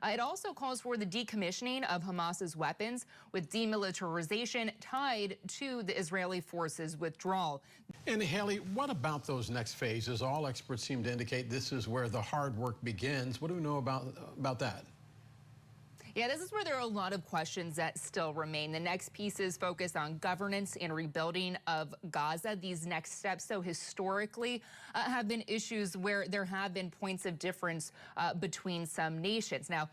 It also calls for the decommissioning of Hamas's weapons, with demilitarization tied to the Israeli forces' withdrawal. And Haley, what about those next phases? All experts seem to indicate this is where the hard work begins. What do we know about that? Yeah, this is where there are a lot of questions that still remain. The next pieces focus on governance and rebuilding of Gaza. These next steps, so historically, have been issues where there have been points of difference between some nations. Now,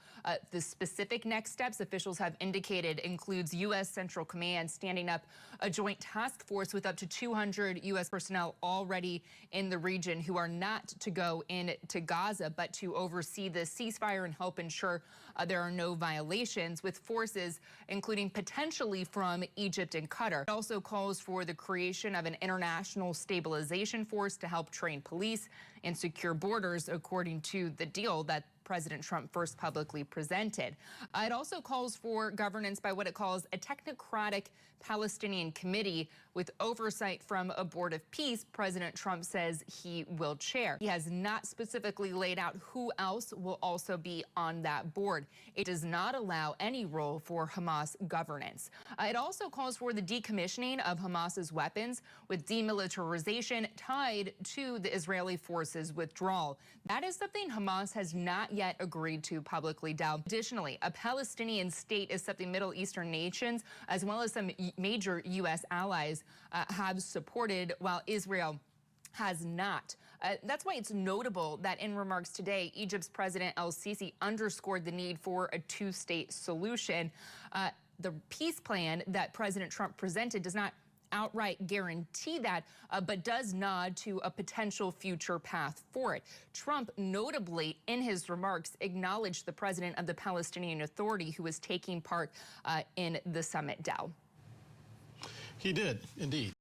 the specific next steps officials have indicated includes U.S. Central Command standing up a joint task force with up to 200 U.S. personnel already in the region who are not to go into Gaza, but to oversee the ceasefire and help ensure there are no violations, with forces including potentially from Egypt and Qatar. It also calls for the creation of an international stabilization force to help train police and secure borders, according to the deal that President Trump first publicly presented. It also calls for governance by what it calls a technocratic Palestinian committee with oversight from a board of peace President Trump says he will chair. He has not specifically laid out who else will also be on that board. It does not allow any role for Hamas governance. It also calls for the decommissioning of Hamas's weapons, with demilitarization tied to the Israeli forces' withdrawal. That is something Hamas has not yet agreed to publicly, Dow. Additionally, a Palestinian state is something Middle Eastern nations, as well as some major U.S. allies, have supported, while Israel has not. That's why it's notable that in remarks today, Egypt's President El-Sisi underscored the need for a two-state solution. The peace plan that President Trump presented does not outright guarantee that, but does nod to a potential future path for it. Trump notably in his remarks acknowledged the president of the Palestinian Authority, who was taking part in the summit, Dow. He did, indeed.